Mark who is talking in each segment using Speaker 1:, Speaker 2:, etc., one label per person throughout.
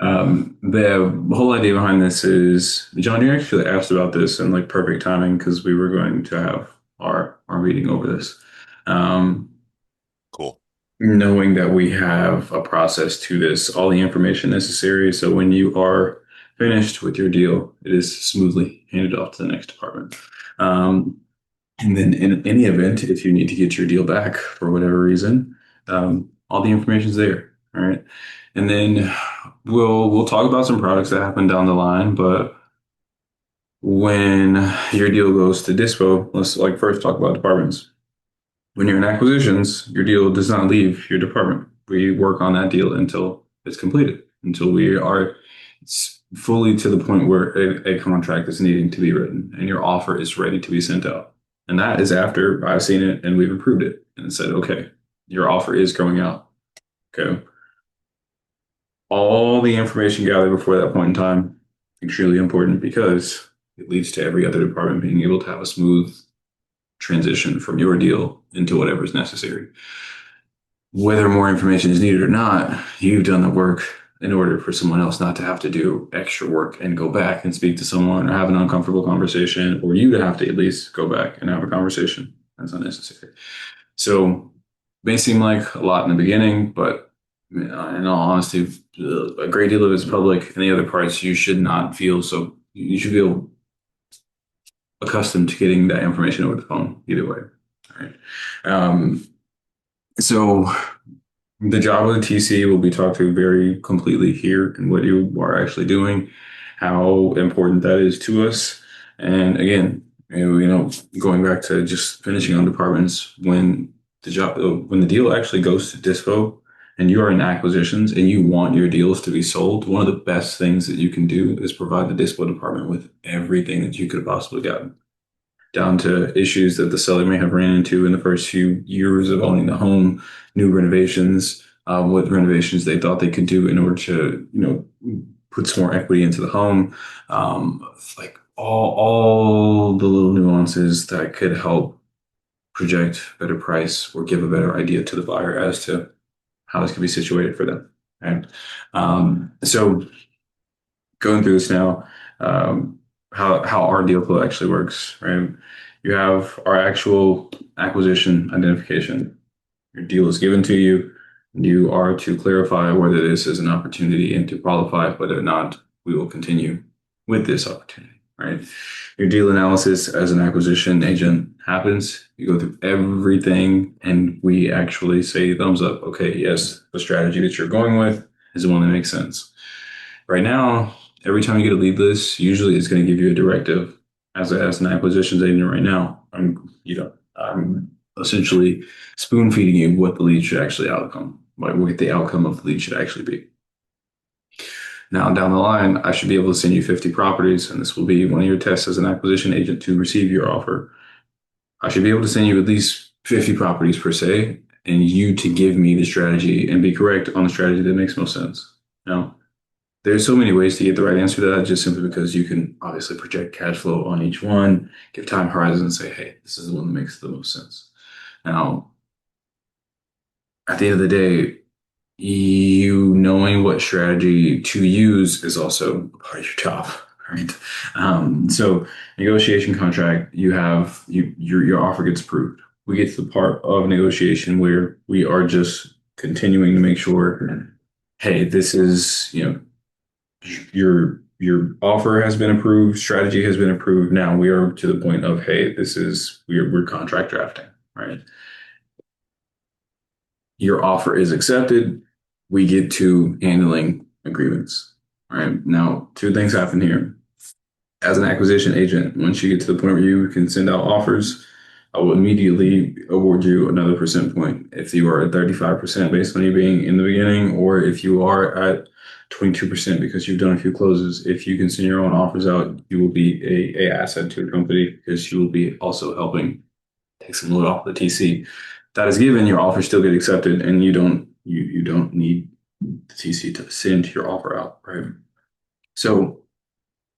Speaker 1: The whole idea behind this is, John, you actually asked about this in like perfect timing because we were going to have our meeting over this. Um,
Speaker 2: Cool.
Speaker 1: Knowing that we have a process to this, all the information necessary. So when you are finished with your deal, it is smoothly handed off to the next department. Um, and then in any event, if you need to get your deal back for whatever reason, all the information's there. All right. And then we'll talk about some products that happen down the line, but when your deal goes to dispo, let's like first talk about departments. When you're in acquisitions, your deal does not leave your department. We work on that deal until it's completed, until we are fully to the point where a contract is needing to be written and your offer is ready to be sent out. And that is after I've seen it and we've approved it and said, okay, your offer is going out. Okay. All the information gathered before that point in time, extremely important because it leads to every other department being able to have a smooth transition from your deal into whatever is necessary. Whether more information is needed or not, you've done the work in order for someone else not to have to do extra work and go back and speak to someone or have an uncomfortable conversation, or you to have to at least go back and have a conversation. That's unnecessary. So, may seem like a lot in the beginning, but in all honesty, a great deal of it is public, and the other parts you should not feel so. You should feel accustomed to getting that information over the phone either way. All right. So the job of the TC will be talked to very completely here and what you are actually doing, how important that is to us. And again, going back to just finishing on departments, when the deal actually goes to dispo and you are in acquisitions and you want your deals to be sold, one of the best things that you can do is provide the dispo department with everything that you could have possibly gotten down to issues that the seller may have ran into in the first few years of owning the home, new renovations, what renovations they thought they could do in order to, put some more equity into the home, like all the little nuances that could help project better price or give a better idea to the buyer as to how this could be situated for them. Right. So going through this now, how our deal flow actually works, right? You have our actual acquisition identification. Your deal is given to you. You are to clarify whether this is an opportunity and to qualify whether or not we will continue with this opportunity, right? Your deal analysis as an acquisition agent happens. You go through everything and we actually say thumbs up. Okay, yes, the strategy that you're going with is the one that makes sense. Right now, every time you get a lead list, usually it's going to give you a directive. As an acquisitions agent right now, I'm essentially spoon feeding you what the lead should actually outcome, what the outcome of the lead should actually be. Now, down the line, I should be able to send you 50 properties, and this will be one of your tests as an acquisition agent to receive your offer. I should be able to send you at least 50 properties per se, and you to give me the strategy and be correct on the strategy that makes most sense. Now, there's so many ways to get the right answer to that, just simply because you can obviously project cash flow on each one, give time horizon, and say, hey, this is the one that makes the most sense. Now, at the end of the day, you knowing what strategy to use is also part of your job, right? So negotiation contract, your offer gets approved. We get to the part of negotiation where we are just continuing to make sure, hey, this is, your offer has been approved, strategy has been approved. Now we are to the point of, hey, we're contract drafting, right? Your offer is accepted. We get to handling agreements. All right. Now, two things happen here. As an acquisition agent, once you get to the point where you can send out offers, I will immediately award you another percent point. If you are at 35% based on you being in the beginning, or if you are at 22% because you've done a few closes, if you can send your own offers out, you will be a asset to your company because you will be also helping take some load off the TC. That is given, your offer still get accepted, and you don't need the TC to send your offer out, right? So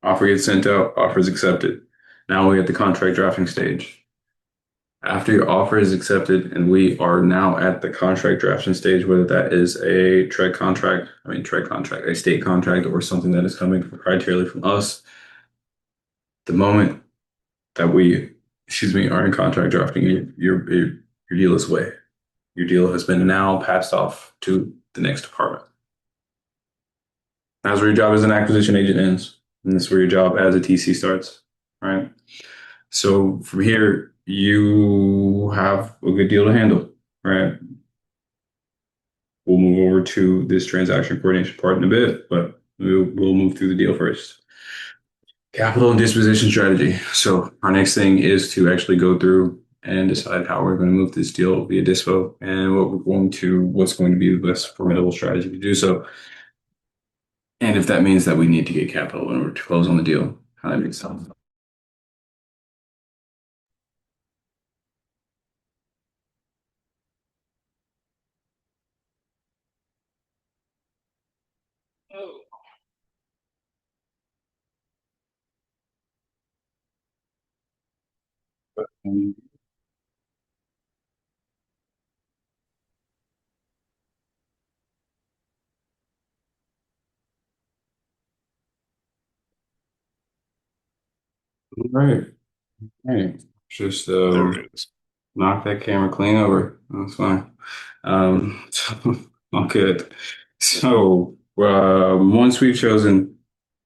Speaker 1: offer gets sent out, offer is accepted. Now we're at the contract drafting stage. After your offer is accepted and we are now at the contract drafting stage, whether that is a trade contract, a state contract, or something that is coming proprietarily from us, the moment that are in contract drafting, your deal is away. Your deal has been now passed off to the next department. That's where your job as an acquisition agent ends. And that's where your job as a TC starts, right? So from here, you have a good deal to handle, right? We'll move over to this transaction coordination part in a bit, but we'll move through the deal first. Capital and disposition strategy. So our next thing is to actually go through and decide how we're going to move this deal via dispo and what's going to be the best formidable strategy to do so. And if that means that we need to get capital in order to close on the deal, how that makes sense. Right. Right. Just
Speaker 2: There it is.
Speaker 1: knock that camera clean over. That's fine. So, all good. So, once we've chosen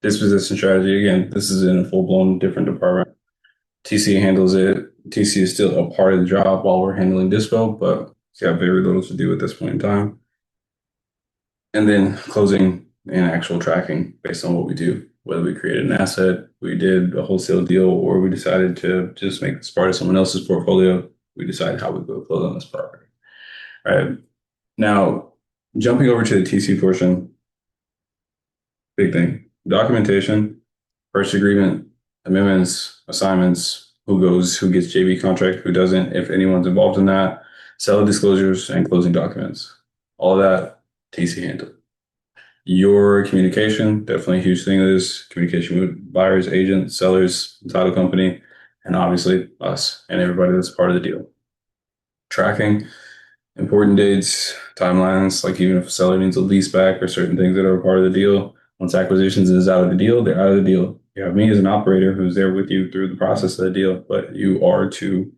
Speaker 1: disposition strategy, again, this is in a full-blown different department. TC handles it. TC is still a part of the job while we're handling dispo, but it's got very little to do at this point in time. And then closing and actual tracking based on what we do, whether we created an asset, we did a wholesale deal, or we decided to just make this part of someone else's portfolio. We decide how we go close on this property. All right. Now, jumping over to the TC portion, big thing. Documentation, purchase agreement, amendments, assignments, who gets JV contract, who doesn't, if anyone's involved in that, seller disclosures, and closing documents. All of that, TC handled. Your communication, definitely a huge thing is communication with buyers, agents, sellers, title company, and obviously us and everybody that's part of the deal. Tracking, important dates, timelines, like even if a seller needs a lease back or certain things that are a part of the deal. Once acquisitions is out of the deal, they're out of the deal. You have me as an operator who's there with you through the process of the deal, but you are to,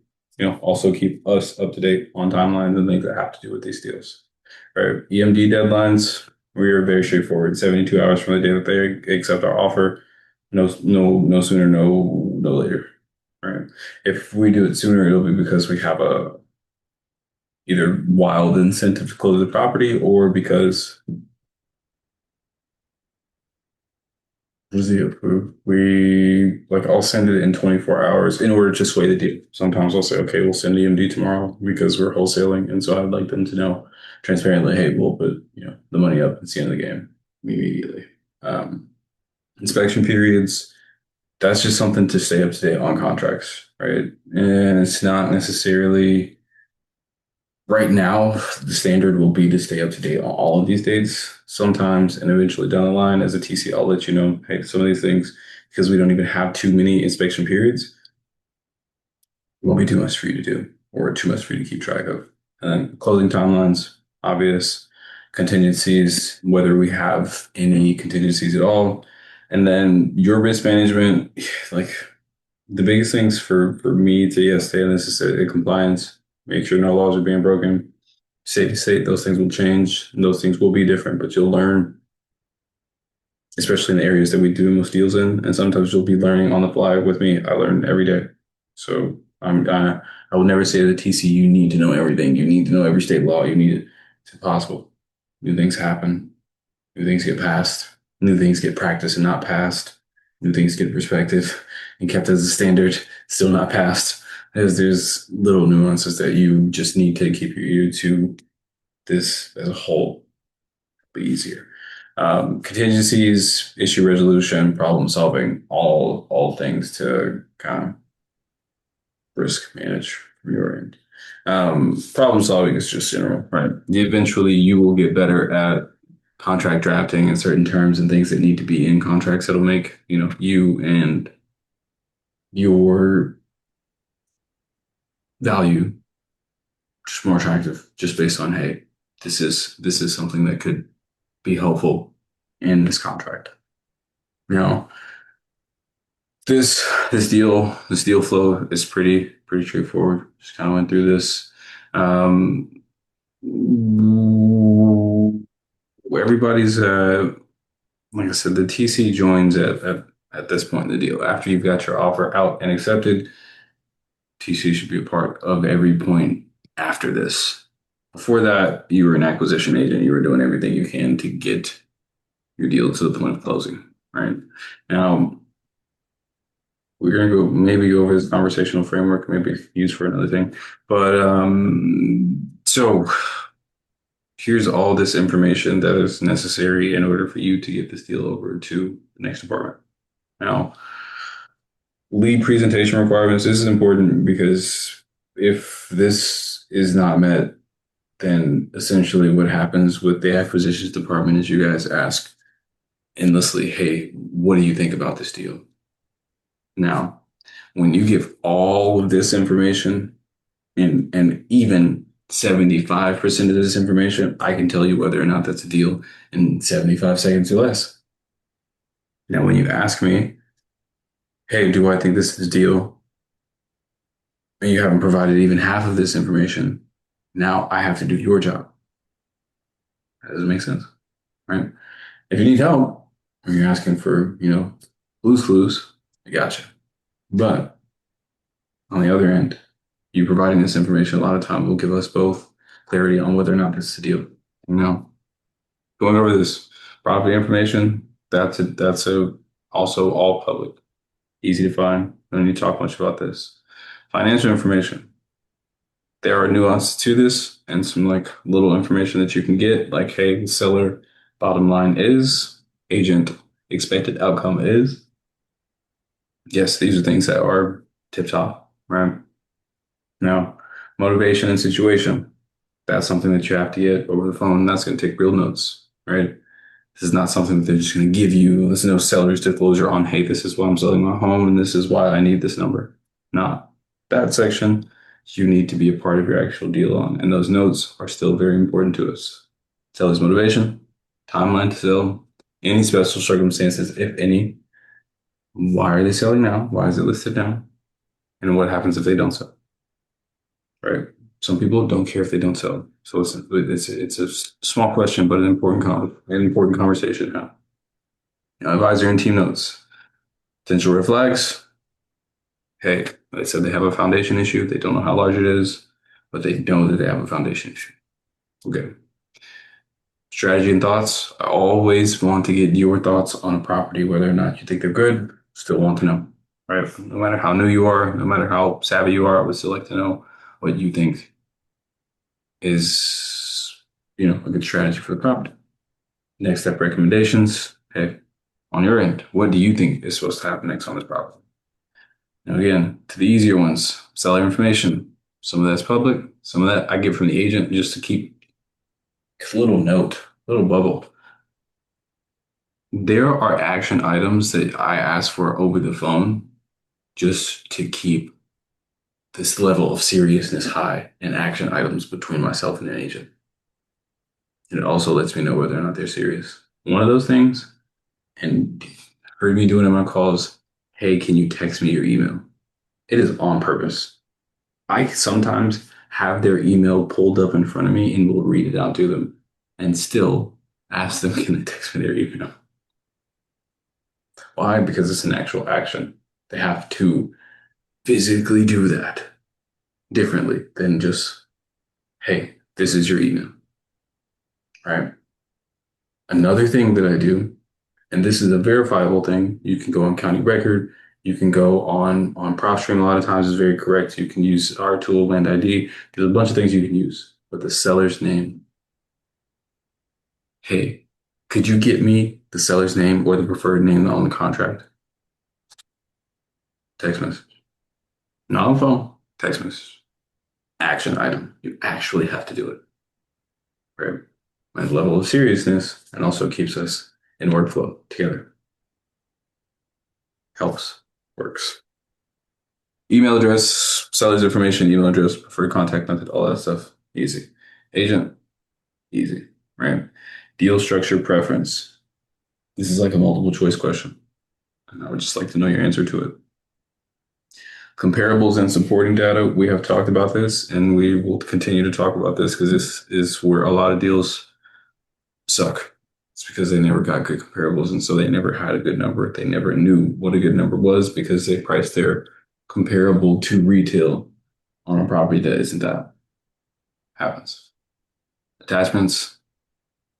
Speaker 1: also keep us up to date on timelines and things that have to do with these deals. Right. EMD deadlines, we are very straightforward. 72 hours from the day that they accept our offer. No sooner, no later. Right. If we do it sooner, it'll be because we have a either wild incentive to close the property or because was the approved. We like I'll send it in 24 hours in order to sway the deal. Sometimes I'll say, okay, we'll send EMD tomorrow because we're wholesaling, and so I'd like them to know transparently, hey, we'll put the money up. It's the end of the game immediately. Um, Inspection periods. That's just something to stay up to date on contracts, right? And it's not necessarily right now, the standard will be to stay up to date on all of these dates. Sometimes and eventually down the line, as a TC, I'll let you know, hey, some of these things, because we don't even have too many inspection periods, won't be too much for you to do or too much for you to keep track of. And then closing timelines, obvious contingencies, whether we have any contingencies at all. And then your risk management, like the biggest things for me to stay on this is compliance, make sure no laws are being broken. State to state, those things will change and those things will be different, but you'll learn, especially in the areas that we do most deals in. And sometimes you'll be learning on the fly with me. I learn every day. So I will never say to the TC, you need to know everything. You need to know every state law. You need it. It's impossible. New things happen. New things get passed. New things get practiced and not passed. New things get respected and kept as a standard, still not passed. As there's little nuances that you just need to keep your ear to this as a whole be easier. Contingencies, issue resolution, problem solving, all things to kind of risk manage from your end. Problem solving is just general, right? Eventually, you will get better at contract drafting and certain terms and things that need to be in contracts that'll make you and your value just more attractive just based on, hey, this is something that could be helpful in this contract. Now, this deal flow is pretty straightforward. Just kind of went through this. Um, everybody's like I said, the TC joins at this point in the deal. After you've got your offer out and accepted, TC should be a part of every point after this. Before that, you were an acquisition agent. You were doing everything you can to get your deal to the point of closing. Right now, we're gonna go over this conversational framework, maybe used for another thing. But so here's all this information that is necessary in order for you to get this deal over to the next department. Now, lead presentation requirements. This is important because if this is not met, then essentially what happens with the acquisitions department is you guys ask endlessly, hey, what do you think about this deal? Now, when you give all of this information and even 75% of this information, I can tell you whether or not that's a deal in 75 seconds or less. Now, when you ask me, hey, do I think this is a deal? And you haven't provided even half of this information, now I have to do your job. That doesn't make sense, right? If you need help, or you're asking for, blues clues, I gotcha. But on the other end, you providing this information a lot of time will give us both clarity on whether or not this is a deal. Going over this property information, that's also all public, easy to find. Don't need to talk much about this. Financial information. There are nuances to this and some like little information that you can get, like, hey, the seller bottom line is, agent expected outcome is. Yes, these are things that are tip top, right? Now, motivation and situation. That's something that you have to get over the phone. That's going to take real notes, right? This is not something that they're just going to give you. There's no seller's disclosure on, hey, this is why I'm selling my home and this is why I need this number. Not that section. You need to be a part of your actual deal on. And those notes are still very important to us. Seller's motivation, timeline to sell, any special circumstances, if any. Why are they selling now? Why is it listed now? And what happens if they don't sell? Right? Some people don't care if they don't sell. So it's a small question, but an important conversation now. Advisor and team notes. Potential red flags. Hey, they said they have a foundation issue. They don't know how large it is, but they know that they have a foundation issue. Okay. Strategy and thoughts. I always want to get your thoughts on a property, whether or not you think they're good. Still want to know, right? No matter how new you are, no matter how savvy you are, I would still like to know what you think is, a good strategy for the property. Next step recommendations. Hey, on your end, what do you think is supposed to happen next on this property? Now, again, to the easier ones, seller information. Some of that's public, some of that I get from the agent just to keep a little note, little bubble. There are action items that I ask for over the phone just to keep this level of seriousness high and action items between myself and an agent. And it also lets me know whether or not they're serious. One of those things, and heard me doing it on my calls, hey, can you text me your email? It is on purpose. I sometimes have their email pulled up in front of me and will read it out to them and still ask them, can they text me their email? Why? Because it's an actual action. They have to physically do that differently than just, hey, this is your email, right? Another thing that I do, and this is a verifiable thing, you can go on county record, you can go on PropStream. A lot of times is very correct. You can use our tool, Land ID. There's a bunch of things you can use, but the seller's name. Hey, could you get me the seller's name or the preferred name on the contract? Text message. Not on phone, text message. Action item. You actually have to do it. Right? My level of seriousness and also keeps us in workflow together. Helps, works. Email address, seller's information, email address, preferred contact method, all that stuff. Easy. Agent, easy, right? Deal structure preference. This is like a multiple choice question. And I would just like to know your answer to it. Comparables and supporting data. We have talked about this and we will continue to talk about this because this is where a lot of deals suck. It's because they never got good comparables. And so they never had a good number. They never knew what a good number was because they priced their comparable to retail on a property that isn't that. Happens. Attachments,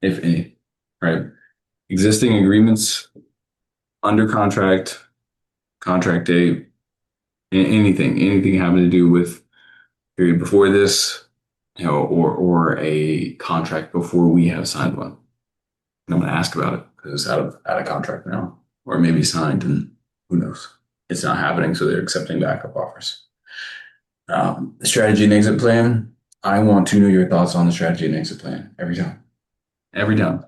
Speaker 1: if any, right? Existing agreements, under contract, contract date, anything having to do with period before this, or a contract before we have signed one. And I'm going to ask about it because it's out of contract now, or maybe signed, and who knows? It's not happening, so they're accepting backup offers. Strategy and exit plan. I want to know your thoughts on the strategy and exit plan every time. Every time.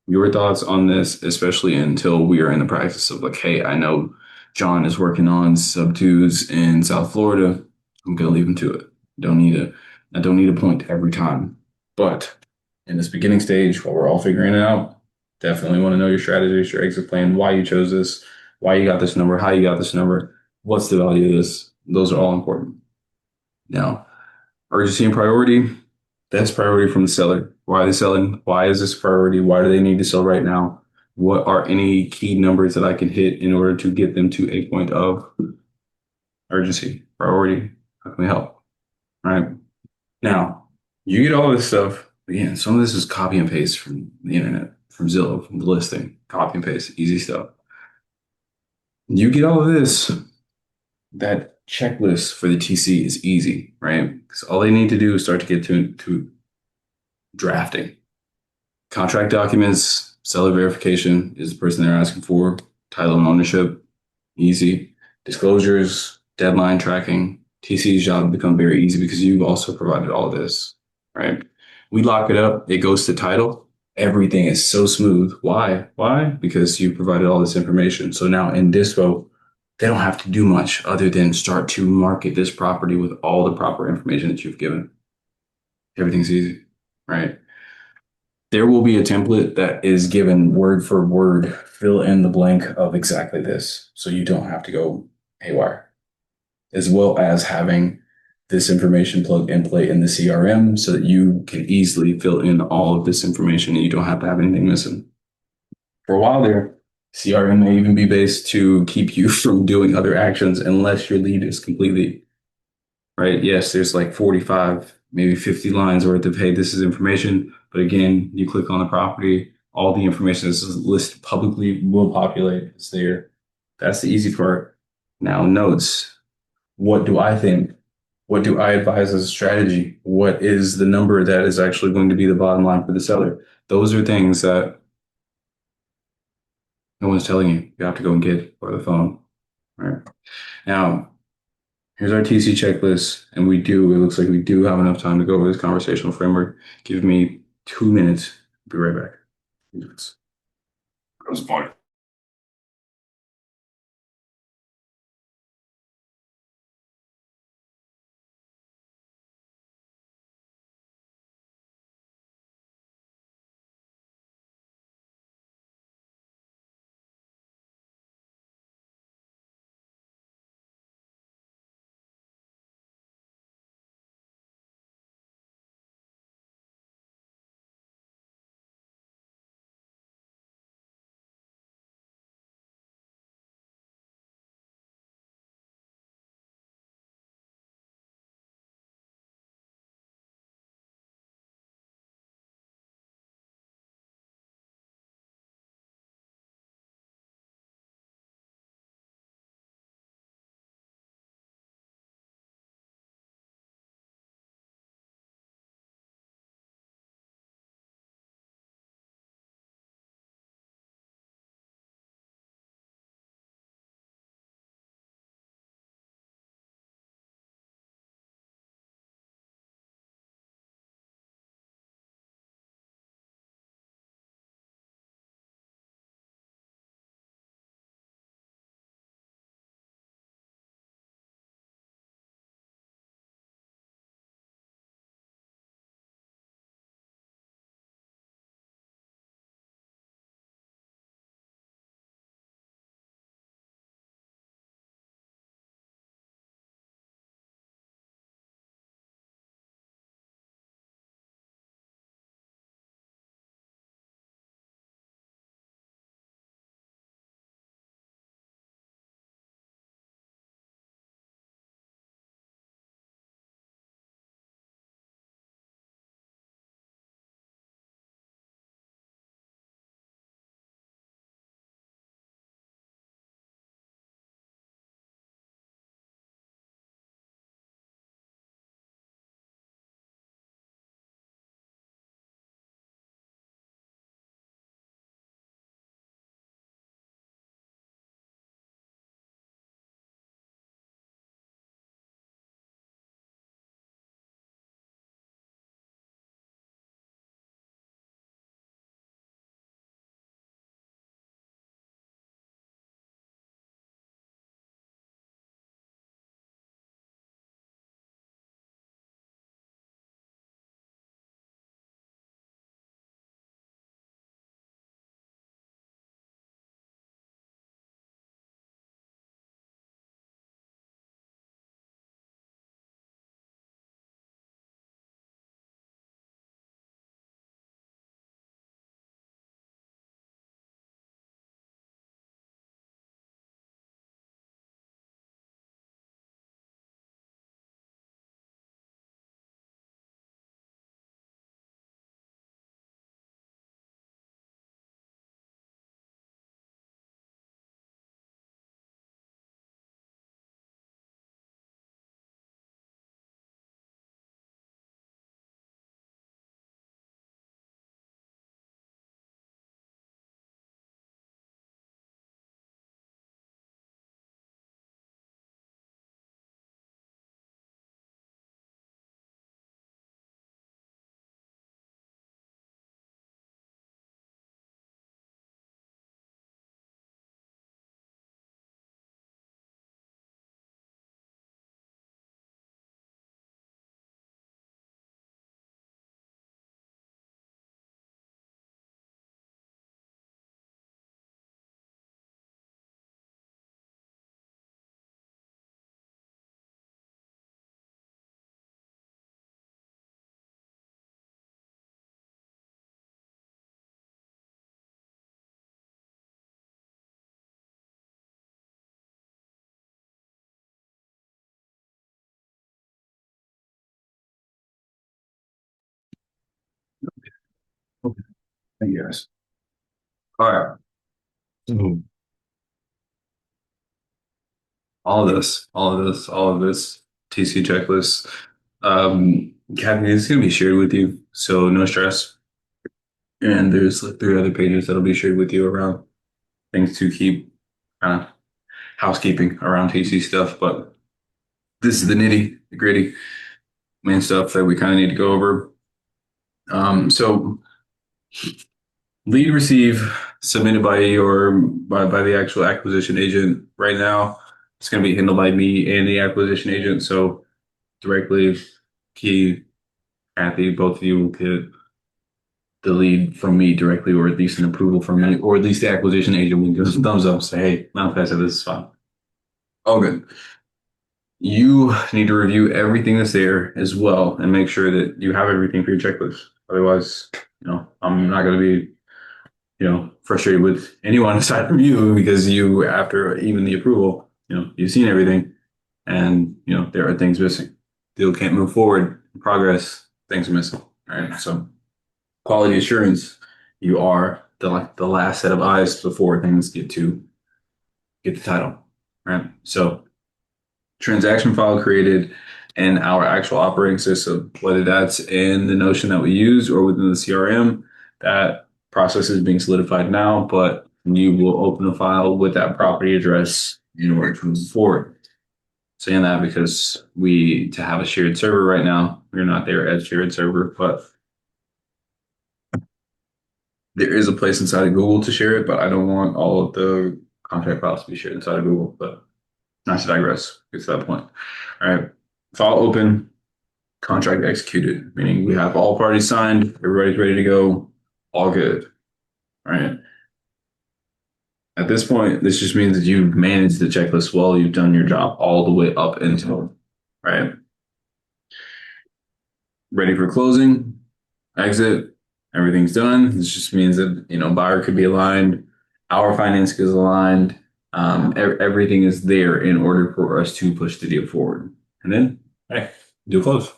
Speaker 1: Your thoughts on this, especially until we are in the practice of like, hey, I know John is working on sub twos in South Florida. I'm gonna leave him to it. I don't need a point every time. But in this beginning stage, while we're all figuring it out, definitely want to know your strategies, your exit plan, why you chose this, why you got this number, how you got this number, what's the value of this. Those are all important. Now, urgency and priority. That's priority from the seller. Why are they selling? Why is this a priority? Why do they need to sell right now? What are any key numbers that I can hit in order to get them to a point of urgency, priority? How can we help? Right now, you get all this stuff. Again, some of this is copy and paste from the internet, from Zillow, from the listing. Copy and paste, easy stuff. You get all of this. That checklist for the TC is easy, right? Because all they need to do is start to get to drafting. Contract documents, seller verification is the person they're asking for. Title and ownership, easy. Disclosures, deadline tracking. TC's job become very easy because you've also provided all of this, right? We lock it up. It goes to title. Everything is so smooth. Why? Why? Because you provided all this information. So now in Dispo, they don't have to do much other than start to market this property with all the proper information that you've given. Everything's easy, right? There will be a template that is given word for word, fill in the blank of exactly this. So you don't have to go haywire, as well as having this information plug and play in the CRM so that you can easily fill in all of this information and you don't have to have anything missing. For a while there, CRM may even be based to keep you from doing other actions unless your lead is completely right? Yes, there's like 45, maybe 50 lines worth of, hey, this is information. But again, you click on the property, all the information that's listed publicly will populate. It's there. That's the easy part. Now, notes. What do I think? What do I advise as a strategy? What is the number that is actually going to be the bottom line for the seller? Those are things that no one's telling you. You have to go and get over the phone. Right. Now, here's our TC checklist, and it looks like we do have enough time to go over this conversational framework. Give me 2 minutes. Be right back. 2 minutes. Gross point. Yes. All right. So all of this TC checklist. Kathy, it's gonna be shared with you, so no stress. And there's like three other pages that'll be shared with you around things to keep kind of housekeeping around TC stuff. But this is the nitty, the gritty, main stuff that we kind of need to go over. So lead receive submitted by your by the actual acquisition agent right now. It's going to be handled by me and the acquisition agent. So directly, Key, Kathy, both of you will get the lead from me directly, or at least an approval from me, or at least the acquisition agent will give us a thumbs up, say, hey, manifest this is fine. All good. You need to review everything that's there as well and make sure that you have everything for your checklist. Otherwise, I'm not going to be, frustrated with anyone aside from you because you, after even the approval, you've seen everything and, there are things missing. Deal can't move forward, progress, things are missing. All right. So quality assurance, you are the last set of eyes before things get the title. Right. So transaction file created in our actual operating system, whether that's in the Notion that we use or within the CRM, that process is being solidified now, but you will open a file with that property address in order to move forward. Saying that because to have a shared server right now, we're not there as shared server, but there is a place inside of Google to share it, but I don't want all of the contract files to be shared inside of Google, but not to digress. It's that point. All right. File open, contract executed, meaning we have all parties signed, everybody's ready to go, all good. All right. At this point, this just means that you've managed the checklist well, you've done your job all the way up until, right? Ready for closing, exit, everything's done. This just means that, buyer could be aligned, our finance is aligned, everything is there in order for us to push the deal forward. And then, hey, deal close,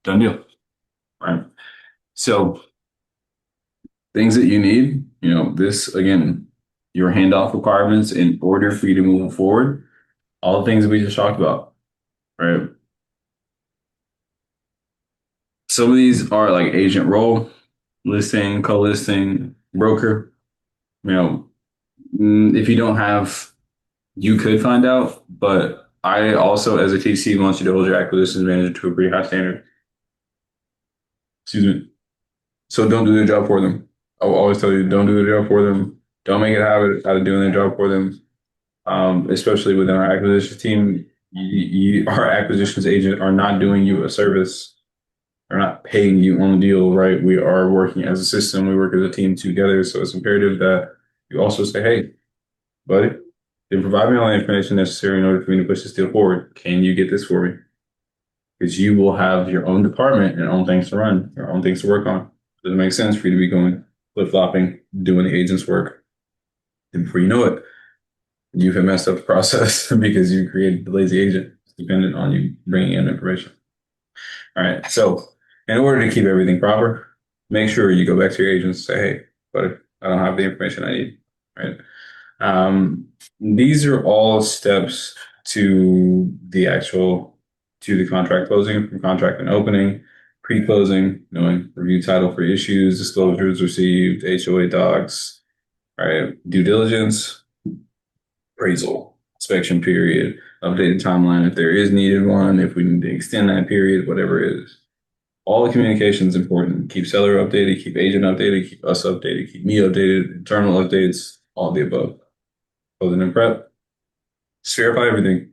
Speaker 1: done deal, right? So things that you need, this again, your handoff requirements in order for you to move forward, all the things that we just talked about, right? Some of these are like agent role, listing, co-listing, broker. You know, if you don't have, you could find out, but I also, as a TC, want you to hold your acquisitions manager to a pretty high standard. Excuse me. So don't do their job for them. I will always tell you, don't do their job for them. Don't make it a habit out of doing their job for them. Especially within our acquisitions team, our acquisitions agent are not doing you a service. They're not paying you on the deal, right? We are working as a system. We work as a team together. So it's imperative that you also say, hey, buddy, then provide me all the information necessary in order for me to push this deal forward. Can you get this for me? Because you will have your own department and own things to run, your own things to work on. Doesn't make sense for you to be going flip flopping, doing the agent's work. And before you know it, you have messed up the process because you created the lazy agent dependent on you bringing in information. All right. So, in order to keep everything proper, make sure you go back to your agent and say, hey, buddy, I don't have the information I need. Right. These are all steps to the contract closing, from contract and opening, pre-closing, knowing review title for issues, disclosures received, HOA docs, right? Due diligence, appraisal, inspection period, updated timeline if there is needed one, if we need to extend that period, whatever it is. All the communication is important. Keep seller updated, keep agent updated, keep us updated, keep me updated, internal updates, all of the above. Closing and prep. Just verify everything.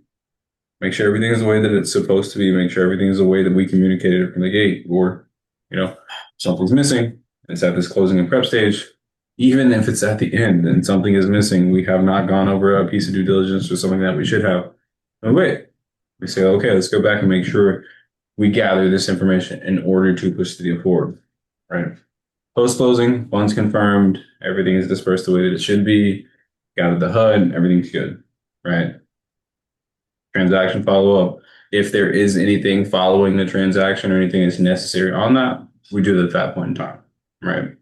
Speaker 1: Make sure everything is the way that it's supposed to be. Make sure everything is the way that we communicated it from the gate. Or, something's missing. It's at this closing and prep stage. Even if it's at the end and something is missing, we have not gone over a piece of due diligence or something that we should have. Oh, wait. We say, okay, let's go back and make sure we gather this information in order to push the deal forward. Right. Post closing, funds confirmed, everything is dispersed the way that it should be. Gathered the HUD, everything's good. Right. Transaction follow up. If there is anything following the transaction or anything that's necessary on that, we do it at that point in time. Right.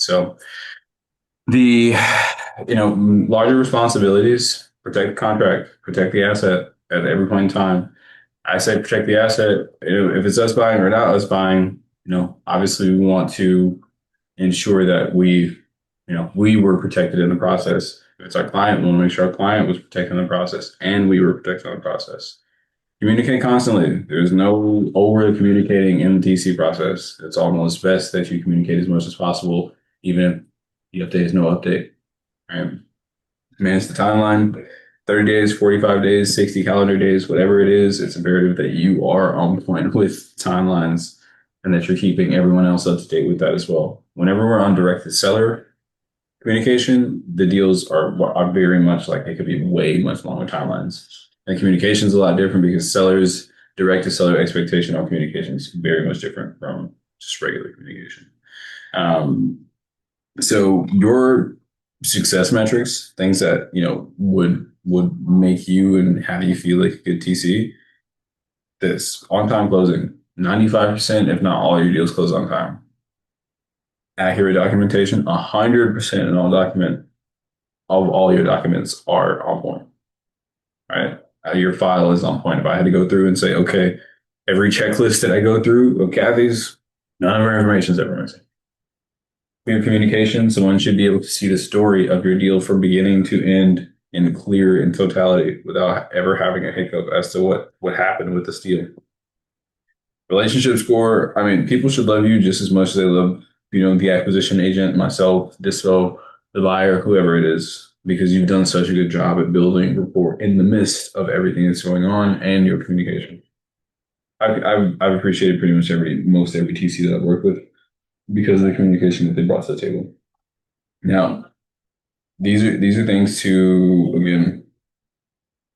Speaker 1: So the, larger responsibilities, protect the contract, protect the asset at every point in time. I say protect the asset. If it's us buying or not us buying, obviously we want to ensure that we were protected in the process. If it's our client, we want to make sure our client was protected in the process and we were protected in the process. Communicate constantly. There's no over communicating in the TC process. It's almost best that you communicate as much as possible, even if the update is no update. Right? Manage the timeline. 30 days, 45 days, 60 calendar days, whatever it is, it's imperative that you are on point with timelines and that you're keeping everyone else up to date with that as well. Whenever we're on direct to seller communication, the deals are very much like they could be way much longer timelines. And communication is a lot different because sellers direct to seller expectation on communication is very much different from just regular communication. Um, so your success metrics, things that would make you and have you feel like a good TC, this on time closing, 95%, if not all your deals close on time. Accurate documentation, 100% in all your documents are on point, right? Your file is on point. If I had to go through and say, okay, every checklist that I go through of Kathy's, none of her information is ever missing. Clear communication, someone should be able to see the story of your deal from beginning to end in totality without ever having a hiccup as to what happened with this deal. Relationship score, I mean, people should love you just as much as they love, the acquisition agent, myself, Dispo, the buyer, whoever it is, because you've done such a good job at building rapport in the midst of everything that's going on and your communication. I've appreciated pretty much most every TC that I've worked with because of the communication that they brought to the table. Now, these are things to, again,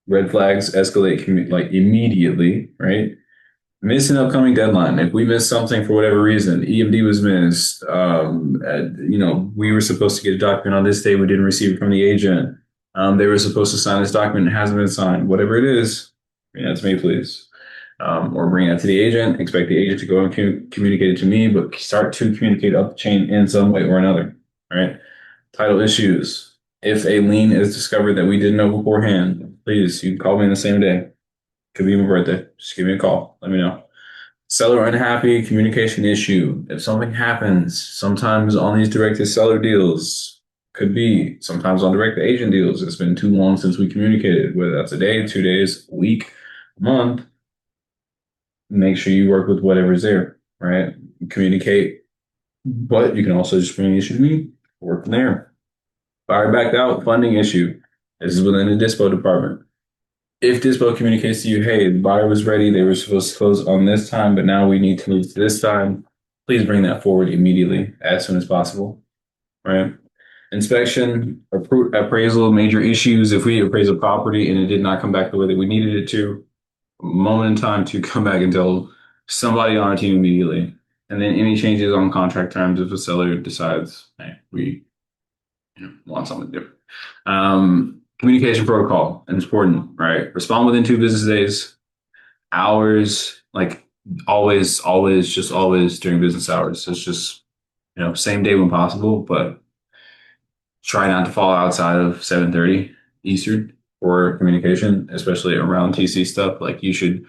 Speaker 1: red flags escalate like immediately, right? Miss an upcoming deadline. If we missed something for whatever reason, EMD was missed. We were supposed to get a document on this day. We didn't receive it from the agent. They were supposed to sign this document. It hasn't been signed. Whatever it is, bring that to me, please. Or bring that to the agent. Expect the agent to go and communicate it to me, but start to communicate up the chain in some way or another. All right. Title issues. If a lien is discovered that we didn't know beforehand, please, you can call me in the same day. Could be my birthday. Just give me a call. Let me know. Seller unhappy, communication issue. If something happens, sometimes on these direct to seller deals, could be sometimes on direct to agent deals. It's been too long since we communicated, whether that's a day, 2 days, a week, a month. Make sure you work with whatever's there, right? Communicate, but you can also just bring the issue to me, work from there. Buyer backed out, funding issue. This is within the dispo department. If Dispo communicates to you, hey, the buyer was ready, they were supposed to close on this time, but now we need to move to this time, please bring that forward immediately as soon as possible, right? Inspection, appraisal, major issues. If we appraise a property and it did not come back the way that we needed it to, moment in time to come back and tell somebody on our team immediately. And then any changes on contract terms if a seller decides, hey, we want something different. Communication protocol, important, right? Respond within 2 business days. Hours, like always, just always during business hours. It's just, same day when possible, but try not to fall outside of 7:30 Eastern for communication, especially around TC stuff. Like you should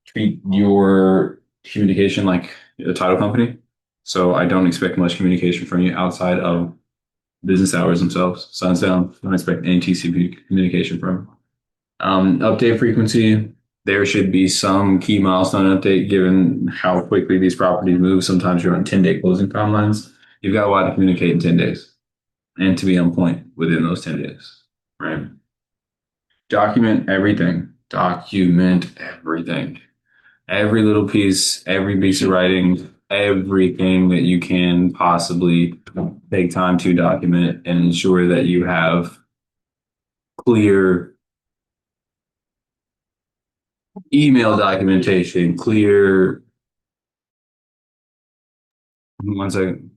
Speaker 1: treat your communication like a title company. So I don't expect much communication from you outside of business hours themselves. Sun's down. Don't expect any TCP communication from. Update frequency. There should be some key milestone update given how quickly these properties move. Sometimes you're on 10-day closing timelines. You've got a lot to communicate in 10 days and to be on point within those 10 days, right? Document everything. Document everything. Every little piece, every piece of writing, everything that you can possibly take time to document and ensure that you have clear email documentation, clear. One second.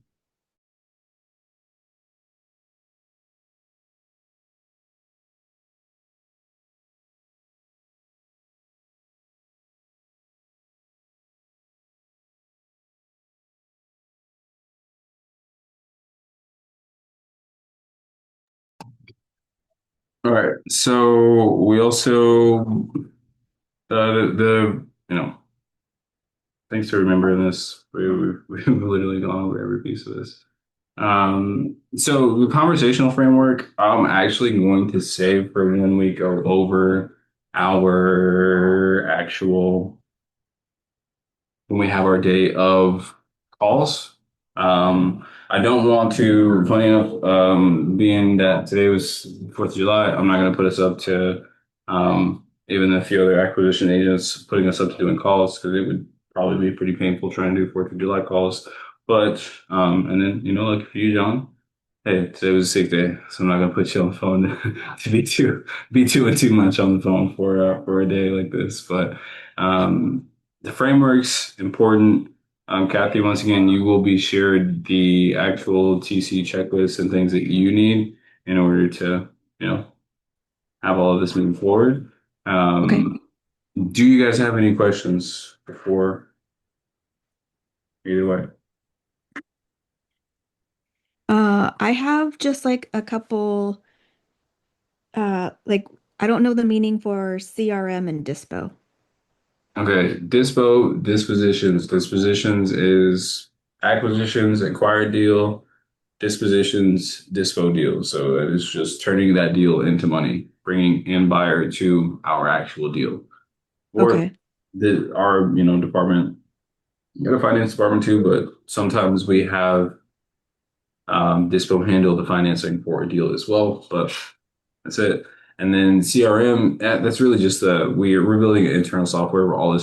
Speaker 1: All right. So we also the thanks for remembering this. We've literally gone over every piece of this. So the conversational framework, I'm actually going to save for when we go over our actual when we have our day of calls. I don't want to, funny enough, being that today was 4th of July, I'm not going to put us up to even a few other acquisition agents putting us up to doing calls because it would probably be pretty painful trying to do 4th of July calls. But, and then, like for you, John, hey, today was a sick day, so I'm not going to put you on the phone to be too much on the phone for a day like this. But, um, the framework's important. Kathy, once again, you will be shared the actual TC checklist and things that you need in order to, you know, have all of this moving forward.
Speaker 2: Okay.
Speaker 1: Um, do you guys have any questions before either way?
Speaker 2: I have just like a couple, like I don't know the meaning for CRM and Dispo.
Speaker 1: Okay, dispositions is acquisitions, acquired deal, dispositions, dispo deal. So it is just turning that deal into money, bringing in buyer to our actual deal. Or
Speaker 2: Okay.
Speaker 1: our department, the finance department too, but sometimes we have dispo handle the financing for a deal as well. But that's it. And then CRM, that's really just we're building an internal software where all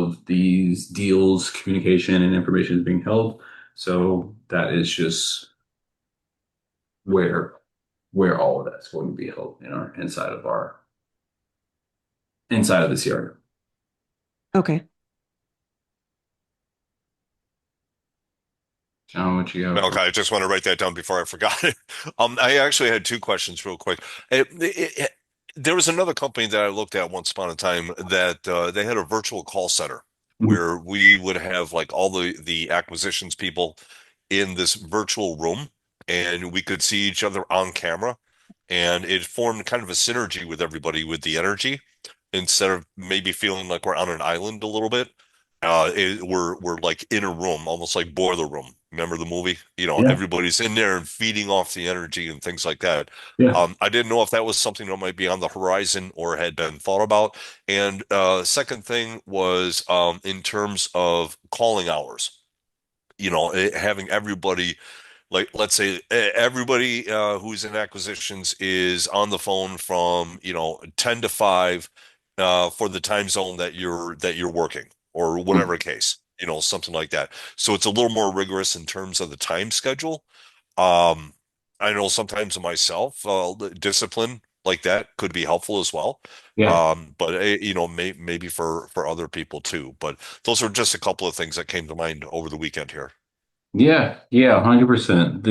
Speaker 1: of these deals, communication, and information is being held. So that is just where all of that's going to be held in our inside of the CRM.
Speaker 2: Okay.
Speaker 1: John, what you have for?
Speaker 3: Okay, I just want to write that down before I forgot it. I actually had two questions real quick. There was another company that I looked at once upon a time that they had a virtual call center where we would have like all the acquisitions people in this virtual room, and we could see each other on camera, and it formed kind of a synergy with everybody with the energy instead of maybe feeling like we're on an island a little bit. We're like in a room, almost like Boiler Room. Remember the movie?
Speaker 1: Yeah,
Speaker 3: Everybody's in there and feeding off the energy and things like that.
Speaker 1: yeah,
Speaker 3: I didn't know if that was something that might be on the horizon or had been thought about. And second thing was in terms of calling hours. Having everybody like let's say everybody who's in acquisitions is on the phone from 10 to 5 for the time zone that you're working or whatever case, something like that. So it's a little more rigorous in terms of the time schedule. um I know sometimes myself discipline like that could be helpful as well.
Speaker 1: yeah.
Speaker 3: But maybe for other people too. But those are just a couple of things that came to mind over the weekend here.
Speaker 1: Yeah, yeah, 100%.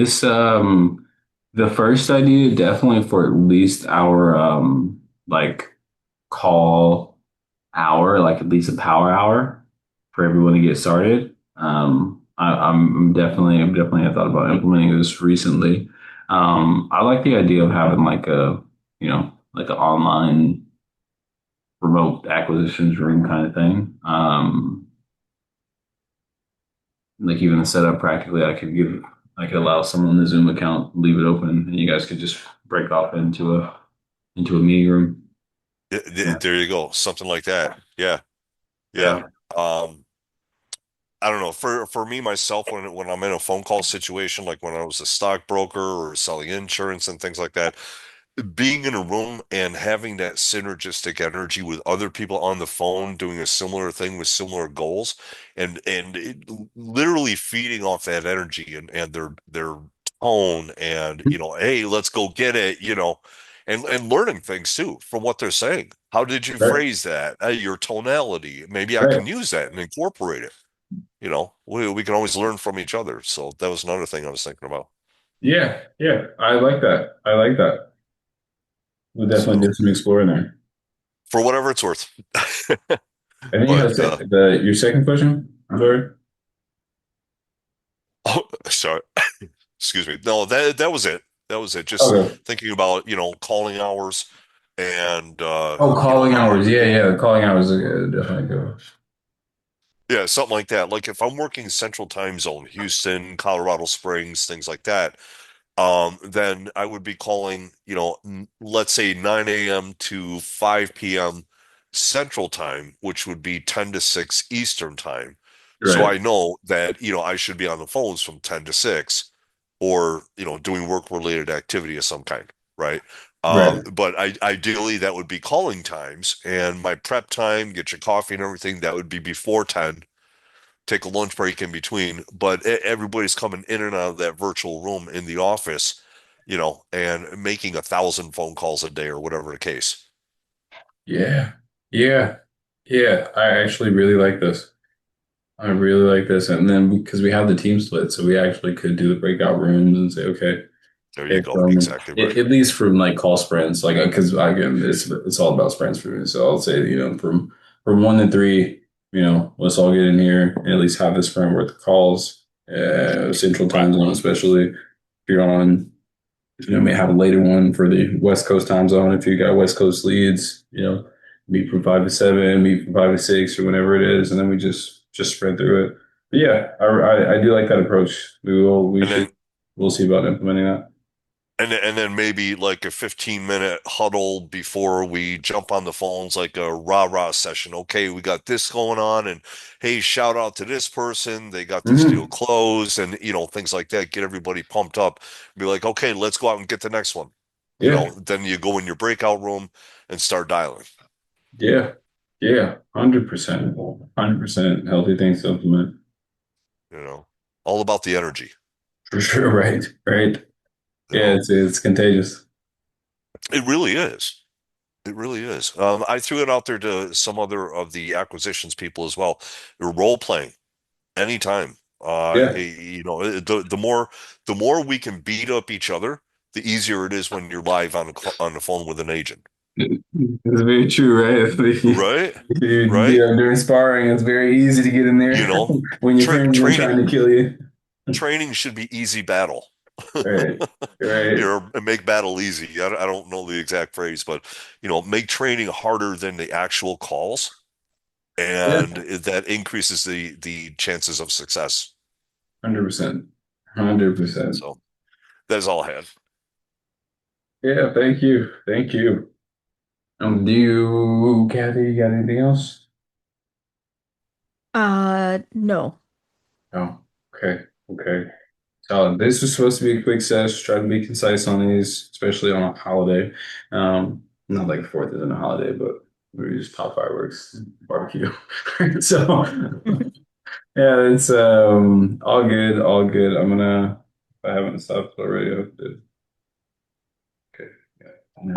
Speaker 1: The first idea definitely for at least our like call hour, like at least a power hour for everyone to get started. I'm definitely have thought about implementing this recently. I like the idea of having like like an online remote acquisitions room kind of thing. Like even the setup practically, I could allow someone the Zoom account, leave it open, and you guys could just break off into a meeting room. Yeah,
Speaker 3: There you go, something like that. Yeah, yeah.
Speaker 1: yeah,
Speaker 3: Um, I don't know. For me myself, when I'm in a phone call situation, like when I was a stockbroker or selling insurance and things like that, being in a room and having that synergistic energy with other people on the phone doing a similar thing with similar goals, literally feeding off that energy and their tone, and hey, let's go get it, and learning things too from what they're saying. How did you
Speaker 1: right,
Speaker 3: phrase that? Your tonality. Maybe I
Speaker 1: right.
Speaker 3: can use that and incorporate it. We can always learn from each other. So that was another thing I was thinking about.
Speaker 1: Yeah, yeah. I like that. I like that. We'll definitely do
Speaker 3: So
Speaker 1: some exploring there.
Speaker 3: for whatever it's worth.
Speaker 1: I think you had
Speaker 3: But
Speaker 1: your second question. I'm sorry.
Speaker 3: oh, sorry, excuse me. No, that was it. That was it. Just
Speaker 1: Okay.
Speaker 3: thinking about, calling hours and
Speaker 1: Oh, calling hours. Yeah, yeah. The calling hours are definitely good.
Speaker 3: yeah, something like that. Like if I'm working Central Time Zone, Houston, Colorado Springs, things like that, then I would be calling, let's say 9 a.m. to 5 p.m. Central Time, which would be 10 to 6 Eastern Time. So
Speaker 1: Right.
Speaker 3: I know that, I should be on the phones from 10 to 6 or, doing work related activity of some kind, right?
Speaker 1: Right.
Speaker 3: But ideally that would be calling times and my prep time, get your coffee and everything, that would be before 10, take a lunch break in between, but everybody's coming in and out of that virtual room in the office, and making 1,000 phone calls a day or whatever the case.
Speaker 1: Yeah. Yeah. Yeah. I actually really like this. I really like this. And then because we have the team split, so we actually could do the breakout rooms and say, okay,
Speaker 3: There you
Speaker 1: okay,
Speaker 3: go. Exactly right.
Speaker 1: at least from like call sprints, like because again, it's all about sprints for me. So I'll say, from 1 to 3, let's all get in here and at least have this sprint worth of calls. Central
Speaker 3: Right.
Speaker 1: time zone, especially if you're on, may have a later one for the West Coast time zone. If you got West Coast leads, meet from 5 to 7, meet from 5 to 6, or whenever it is, and then we just sprint through it. But yeah, I do like that approach. We
Speaker 3: And
Speaker 1: should
Speaker 3: then
Speaker 1: we'll see about implementing that.
Speaker 3: and then maybe like a 15-minute huddle before we jump on the phones, like a rah-rah session. Okay, we got this going on, and hey, shout out to this person. They got this deal
Speaker 1: Hmm.
Speaker 3: closed, and things like that. Get everybody pumped up. Be like, okay, let's go out and get the next one.
Speaker 1: Yeah,
Speaker 3: Then you go in your breakout room and start dialing.
Speaker 1: yeah, yeah, 100%, 100% healthy things to implement
Speaker 3: You know, all about the energy.
Speaker 1: for sure. Right, right.
Speaker 3: You
Speaker 1: Yeah,
Speaker 3: know,
Speaker 1: it's contagious.
Speaker 3: it really is. It really is. I threw it out there to some other of the acquisitions people as well. Role playing anytime.
Speaker 1: Yeah,
Speaker 3: The more we can beat up each other, the easier it is when you're live on the phone with an agent.
Speaker 1: it's very true, right?
Speaker 3: Right?
Speaker 1: You
Speaker 3: Right?
Speaker 1: know, during sparring, it's very easy to get in
Speaker 3: You
Speaker 1: there
Speaker 3: know,
Speaker 1: when your
Speaker 3: tra
Speaker 1: friend's been
Speaker 3: training
Speaker 1: trying to kill you.
Speaker 3: training should be easy battle.
Speaker 1: Right, right.
Speaker 3: Make battle easy. I don't know the exact phrase, but make training harder than the actual calls,
Speaker 1: Yeah,
Speaker 3: and that increases the chances of success.
Speaker 1: 100%, 100%.
Speaker 3: So that is all I had.
Speaker 1: Yeah, thank you, thank you. Do you, Kathy, you got anything else?
Speaker 2: No.
Speaker 1: Oh, okay, okay. So this was supposed to be a quick sesh. Try to be concise on these, especially on a holiday. Not like Fourth isn't a holiday, but we just pop fireworks, barbecue. So yeah, it's all good, all good. I'm gonna, if I haven't stopped already, I have to, okay, yeah.